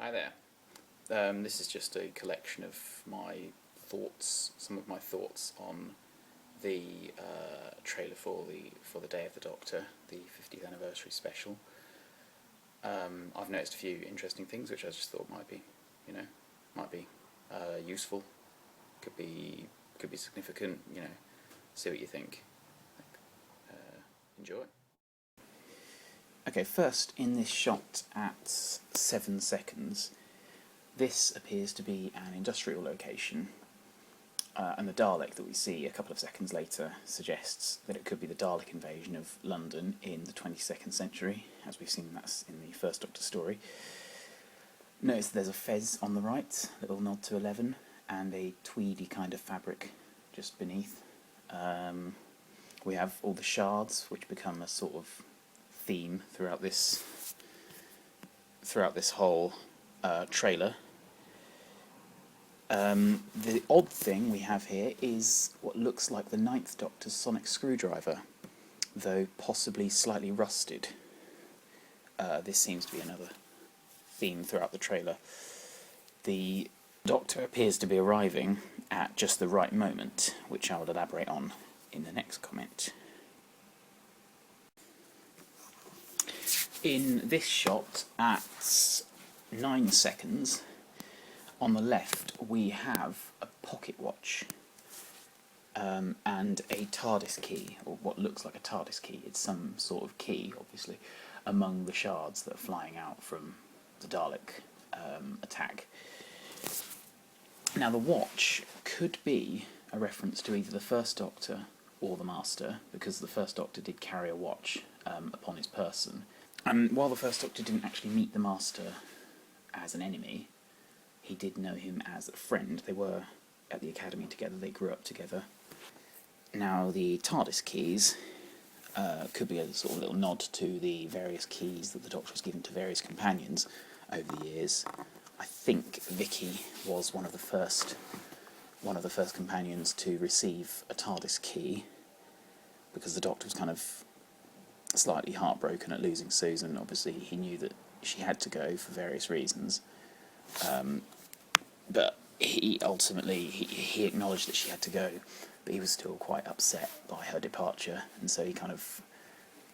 Hi there. This is just a collection of my thoughts, some of my thoughts on the trailer for the Day of the Doctor, the 50th anniversary special. I've noticed a few interesting things which I just thought might be useful, could be significant. See what you think. Enjoy. Okay, first in this shot at 7 seconds, this appears to be an industrial location, and the Dalek that we see a couple of seconds later suggests that it could be the Dalek invasion of London in the 22nd century, as we've seen that's in the First Doctor story. Notice there's a fez on the right, a little nod to 11, and a tweedy kind of fabric just beneath. We have all the shards, which become a sort of theme throughout this whole trailer. The odd thing we have here is what looks like the Ninth Doctor's sonic screwdriver, though possibly slightly rusted. This seems to be another theme throughout the trailer. The Doctor appears to be arriving at just the right moment, which I will elaborate on in the next comment. In this shot at 9 seconds, on the left we have a pocket watch and a Tardis key, or what looks like a Tardis key. It's some sort of key, obviously, among the shards that are flying out from the Dalek attack. Now the watch could be a reference to either the First Doctor or the Master, because the First Doctor did carry a watch upon his person. And while the First Doctor didn't actually meet the Master as an enemy, he did know him as a friend. They were at the academy together, they grew up together. Now the Tardis keys could be a sort of little nod to the various keys that the Doctor has given to various companions over the years. I think Vicky was one of the first companions to receive a Tardis key, because the Doctor was kind of slightly heartbroken at losing Susan. Obviously he knew that she had to go for various reasons, but he ultimately he acknowledged that she had to go, but he was still quite upset by her departure, and so he kind of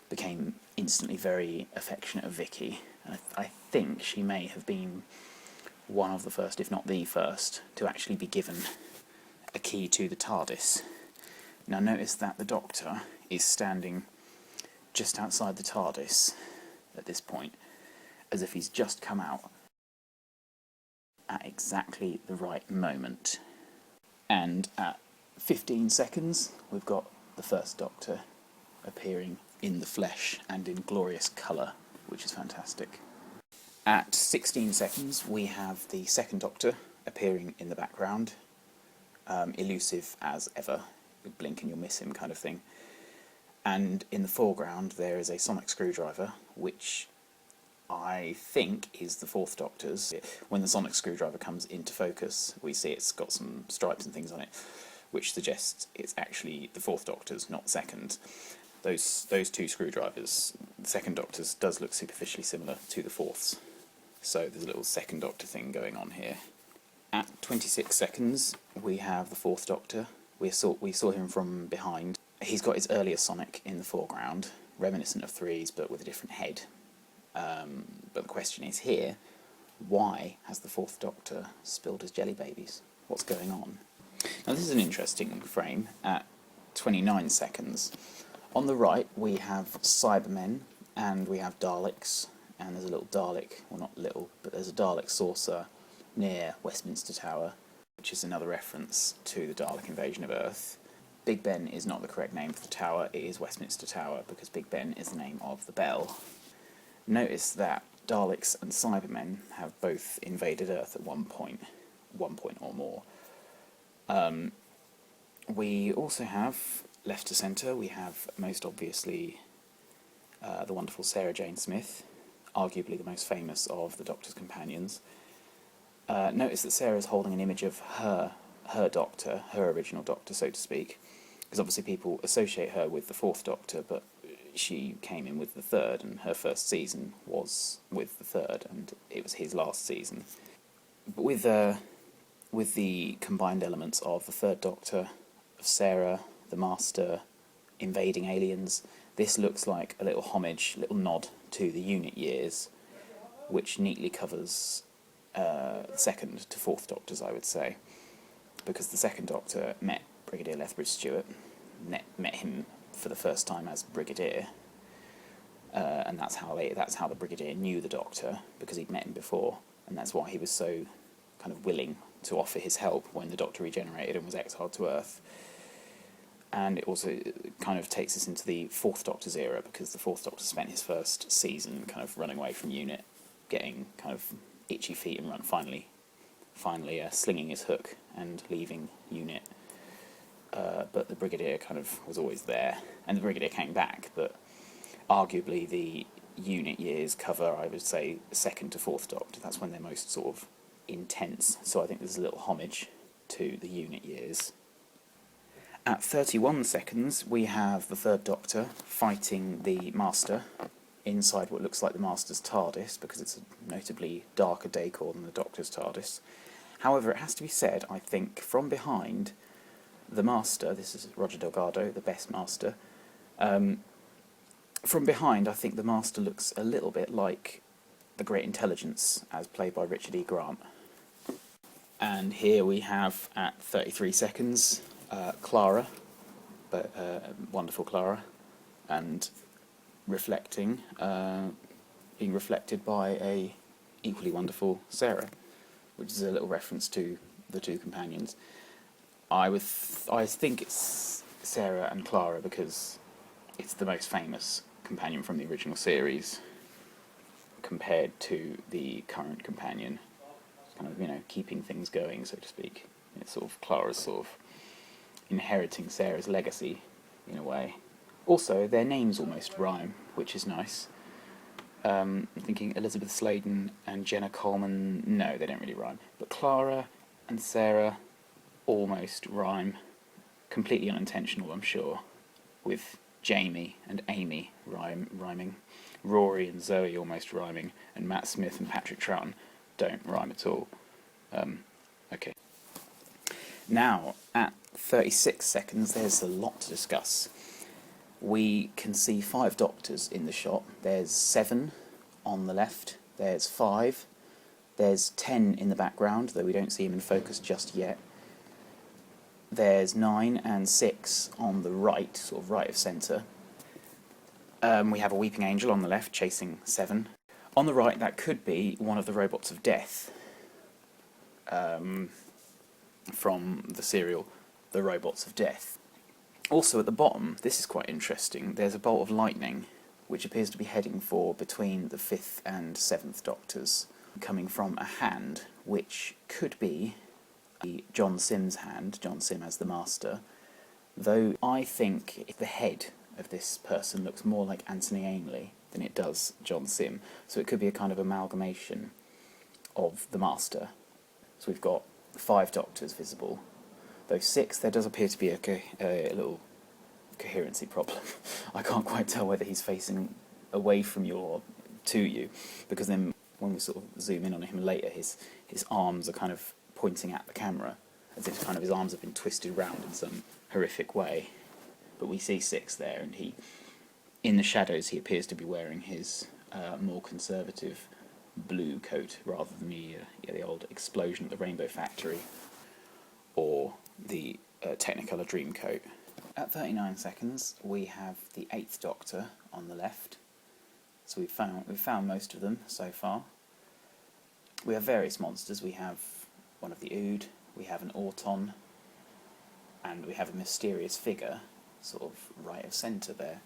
became instantly very affectionate of Vicky. And I think she may have been one of the first, if not the first, to actually be given a key to the TARDIS. Now notice that the Doctor is standing just outside the TARDIS at this point, as if he's just come out at exactly the right moment. And at 15 seconds we've got the First Doctor appearing in the flesh and in glorious colour, which is fantastic. At 16 seconds we have the Second Doctor appearing in the background, elusive as ever, you blink and you'll miss him kind of thing. And in the foreground there is a sonic screwdriver, which I think is the Fourth Doctor's. When the sonic screwdriver comes into focus, we see it's got some stripes and things on it, which suggests it's actually the Fourth Doctor's, not Second. Those two screwdrivers, the Second Doctor's does look superficially similar to the Fourth's, so there's a little Second Doctor thing going on here. At 26 seconds we have the Fourth Doctor. We saw him from behind. He's got his earlier Sonic in the foreground, reminiscent of Three's but with a different head. But the question is here, why has the Fourth Doctor spilled his jelly babies? What's going on? Now this is an interesting frame at 29 seconds. On the right we have Cybermen and we have Daleks, and there's a little Dalek, well not little, but there's a Dalek saucer near Westminster Tower, which is another reference to the Dalek invasion of Earth. Big Ben is not the correct name for the tower, it is Westminster Tower, because Big Ben is the name of the bell. Notice that Daleks and Cybermen have both invaded Earth at one point or more. We also have, left to centre, we have most obviously the wonderful Sarah Jane Smith, arguably the most famous of the Doctor's companions. Notice that Sarah's holding an image of her Doctor, her original Doctor, so to speak, because obviously people associate her with the Fourth Doctor, but she came in with the third, and her first season was with the third, and it was his last season. But with the combined elements of the Third Doctor, of Sarah, the Master, invading aliens, this looks like a little homage, little nod to the unit years, which neatly covers second to fourth Doctors, I would say, because the second Doctor met Brigadier Lethbridge Stewart, met him for the first time as Brigadier, and that's how the Brigadier knew the Doctor, because he'd met him before, and that's why he was so kind of willing to offer his help when the Doctor regenerated and was exiled to Earth. And it also kind of takes us into the Fourth Doctor's era, because the Fourth Doctor spent his first season kind of running away from UNIT, getting kind of itchy feet and finally slinging his hook and leaving UNIT. But the Brigadier kind of was always there, and the Brigadier came back, but arguably the unit years cover, I would say, second to fourth Doctor. That's when they're most sort of intense, so I think there's a little homage to the unit years. At 31 seconds, we have the Third Doctor fighting the Master inside what looks like the Master's Tardis, because it's a notably darker decor than the Doctor's Tardis. However, it has to be said, I think, from behind, the Master, this is Roger Delgado, the best Master, from behind I think the Master looks a little bit like the Great Intelligence, as played by Richard E. Grant. And here we have, at 33 seconds, Clara, but wonderful Clara, and being reflected by a equally wonderful Sarah, which is a little reference to the two companions. I think it's Sarah and Clara because it's the most famous companion from the original series compared to the current companion, kind of, keeping things going, so to speak. It's sort of Clara's sort of inheriting Sarah's legacy, in a way. Also, their names almost rhyme, which is nice. I'm thinking Elizabeth Sladen and Jenna Coleman, no, they don't really rhyme. But Clara and Sarah almost rhyme. Completely unintentional, I'm sure, with Jamie and Amy rhyming. Rory and Zoe almost rhyming, and Matt Smith and Patrick Troughton don't rhyme at all. Okay. Now, at 36 seconds, there's a lot to discuss. We can see 5 Doctors in the shot. There's 7 on the left, there's 5, there's 10 in the background, though we don't see him in focus just yet. There's 9 and 6 on the right, sort of right of centre. We have a Weeping Angel on the left, chasing 7. On the right, that could be one of the Robots of Death, from the serial The Robots of Death. Also at the bottom, this is quite interesting, there's a bolt of lightning which appears to be heading for between the 5th and 7th Doctors, coming from a hand which could be John Sim's hand, John Sim as the Master, though I think the head of this person looks more like Anthony Ainley than it does John Sim, so it could be a kind of amalgamation of the Master. So we've got 5 Doctors visible, though 6, there does appear to be a little coherency problem. I can't quite tell whether he's facing away from you or to you, because then when we sort of zoom in on him later, his arms are kind of pointing at the camera, as if kind of his arms have been twisted round in some horrific way. But we see 6 there, and in the shadows he appears to be wearing his more conservative blue coat rather than the old Explosion at the Rainbow Factory or the Technicolor Dreamcoat. At 39 seconds we have the 8th Doctor on the left, so we've found most of them so far. We have various monsters. We have one of the Ood, we have an Auton, and we have a mysterious figure sort of right of centre there.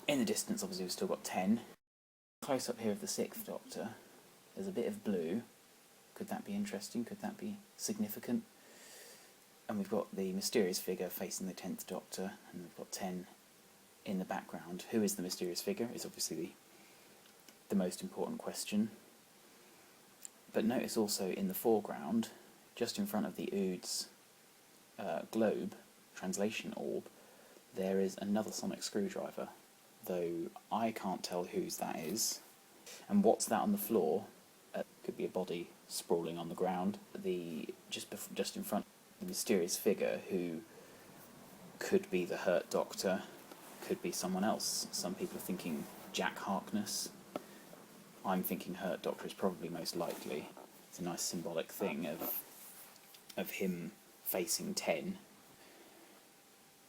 In the distance, obviously, we've still got 10. Close up here of the 6th Doctor, there's a bit of blue. Could that be interesting? Could that be significant? And we've got the mysterious figure facing the 10th Doctor, and we've got 10 in the background. Who is the mysterious figure is obviously the most important question. But notice also in the foreground, just in front of the Ood's globe, translation orb, there is another sonic screwdriver, though I can't tell whose that is. And what's that on the floor? Could be a body sprawling on the ground. Just in front, the mysterious figure who could be the Hurt Doctor, could be someone else. Some people are thinking Jack Harkness. I'm thinking Hurt Doctor is probably most likely. It's a nice symbolic thing of him facing 10.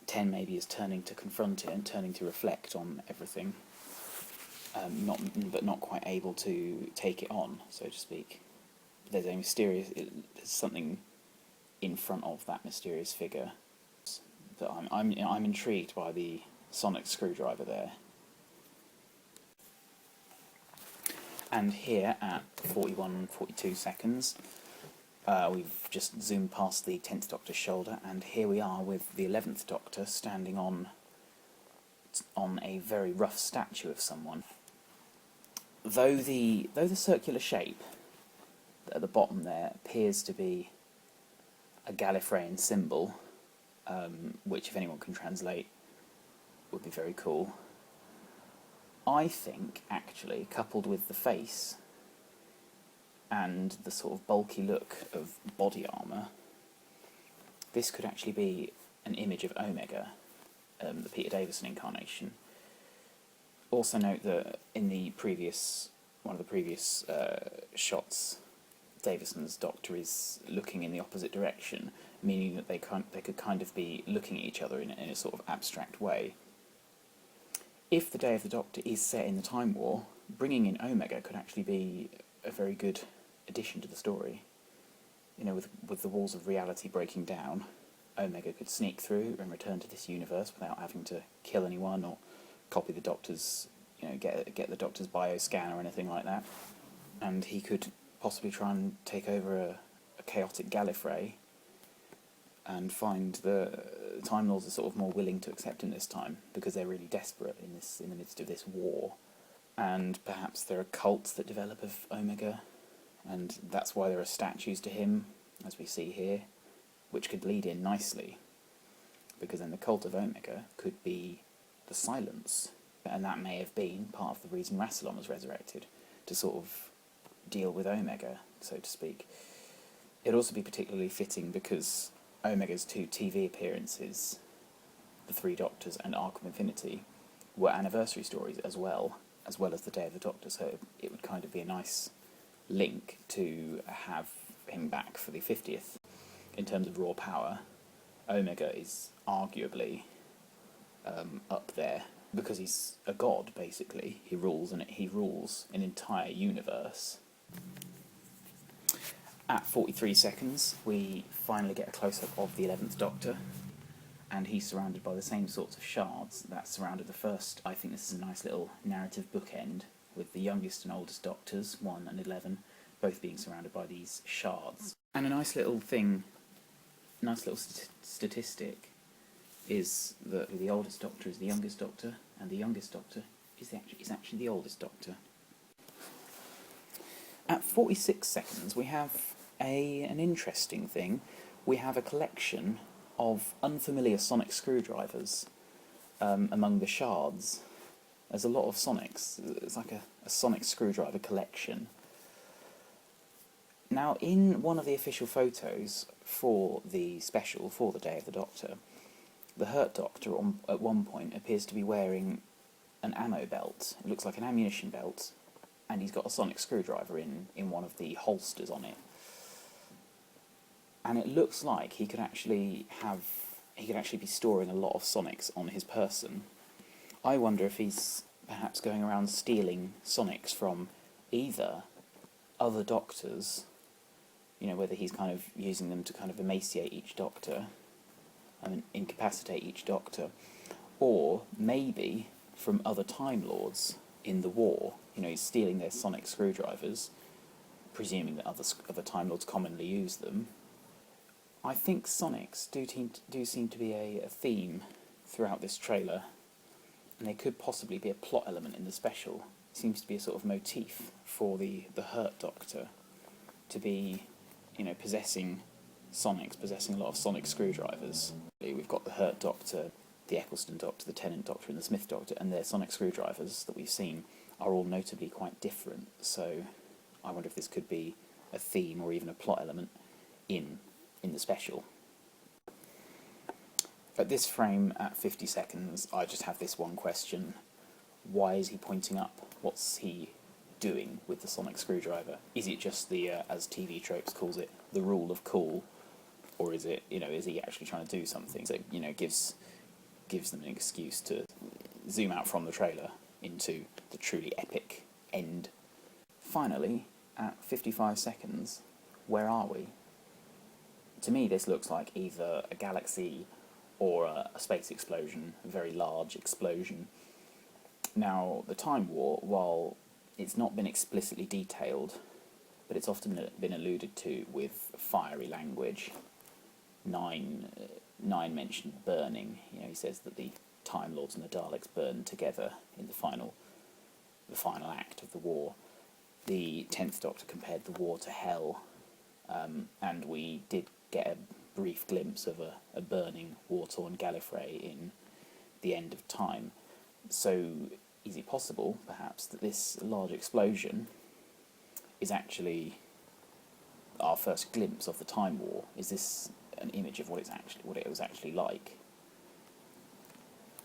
10 maybe is turning to confront it and turning to reflect on everything, but not quite able to take it on, so to speak. There's there's something in front of that mysterious figure that I'm intrigued by the sonic screwdriver there. And here at 42 seconds, we've just zoomed past the 10th Doctor's shoulder, and here we are with the 11th Doctor standing on a very rough statue of someone. Though the circular shape at the bottom there appears to be a Gallifreyan symbol, which if anyone can translate would be very cool. I think, actually, coupled with the face and the sort of bulky look of body armour, this could actually be an image of Omega, the Peter Davison incarnation. Also note that in one of the previous shots, Davison's Doctor is looking in the opposite direction, meaning that they could kind of be looking at each other in a sort of abstract way. If the Day of the Doctor is set in the Time War, bringing in Omega could actually be a very good addition to the story. You know, with the walls of reality breaking down, Omega could sneak through and return to this universe without having to kill anyone or copy the Doctor's, get the Doctor's bioscan or anything like that. And he could possibly try and take over a chaotic Gallifrey and find the Time Lords are sort of more willing to accept him this time because they're really desperate in the midst of this war. And perhaps there are cults that develop of Omega, and that's why there are statues to him, as we see here, which could lead in nicely, because then the cult of Omega could be the Silence, and that may have been part of the reason Rassilon was resurrected, to sort of deal with Omega, so to speak. It'd also be particularly fitting because Omega's 2 TV appearances, The Three Doctors and Arc of Infinity, were anniversary stories as well as the Day of the Doctor, so it would kind of be a nice link to have him back for the 50th. In terms of raw power, Omega is arguably up there, because he's a god, basically. He rules an entire universe. At 43 seconds, we finally get a close-up of the 11th Doctor, and he's surrounded by the same sorts of shards that surrounded the first. I think this is a nice little narrative bookend, with the youngest and oldest Doctors, 1 and 11, both being surrounded by these shards. And a nice little statistic is that the oldest Doctor is the youngest Doctor, and the youngest Doctor is actually the oldest Doctor. At 46 seconds, we have an interesting thing. We have a collection of unfamiliar sonic screwdrivers among the shards. There's a lot of sonics. It's like a sonic screwdriver collection. Now, in one of the official photos for the special, for the Day of the Doctor, the Hurt Doctor at one point appears to be wearing an ammo belt. It looks like an ammunition belt, and he's got a sonic screwdriver in one of the holsters on it. And it looks like he could actually be storing a lot of sonics on his person. I wonder if he's perhaps going around stealing sonics from either other Doctors, whether he's kind of using them to kind of emaciate each Doctor, incapacitate each Doctor, or maybe from other Time Lords in the war. He's stealing their sonic screwdrivers, presuming that other Time Lords commonly use them. I think sonics do seem to be a theme throughout this trailer, and they could possibly be a plot element in the special. It seems to be a sort of motif for the Hurt Doctor to be, possessing a lot of sonic screwdrivers. We've got the Hurt Doctor the Eccleston Doctor, the Tennant Doctor, and the Smith Doctor, and their sonic screwdrivers that we've seen are all notably quite different. So I wonder if this could be a theme or even a plot element in the special. At this frame, at 50 seconds, I just have this one question. Why is he pointing up? What's he doing with the sonic screwdriver? Is it just the, as TV Tropes calls it, the rule of cool? Or is it, is he actually trying to do something? So, gives them an excuse to zoom out from the trailer into the truly epic end. Finally, at 55 seconds, where are we? To me, this looks like either a galaxy or a space explosion, a very large explosion. Now, the Time War, while it's not been explicitly detailed, but it's often been alluded to with fiery language. Nine mentioned burning. He says that the Time Lords and the Daleks burned together in the final act of the war. The 10th Doctor compared the war to hell, and we did get a brief glimpse of a burning, war-torn Gallifrey in The End of Time. So, is it possible, perhaps, that this large explosion is actually our first glimpse of the Time War? Is this an image of what it was actually like?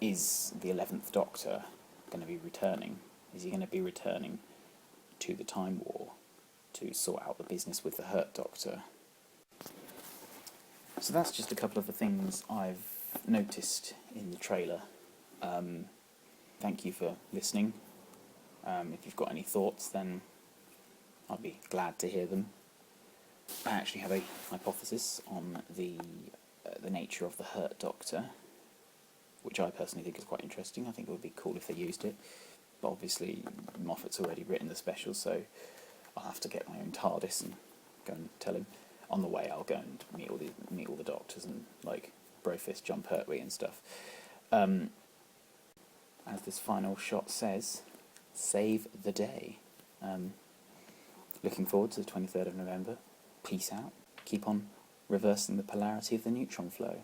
Is the 11th Doctor going to be returning? Is he going to be returning to the Time War to sort out the business with the Hurt Doctor? So that's just a couple of the things I've noticed in the trailer. Thank you for listening. If you've got any thoughts, then I'd be glad to hear them. I actually have a hypothesis on the nature of the Hurt Doctor, which I personally think is quite interesting. I think it would be cool if they used it, but obviously Moffat's already written the special, so I'll have to get my own TARDIS and go and tell him. On the way, I'll go and meet all the Doctors and Brofist, John Pertwee and stuff. As this final shot says, save the day. Looking forward to the 23rd of November. Peace out. Keep on reversing the polarity of the neutron flow.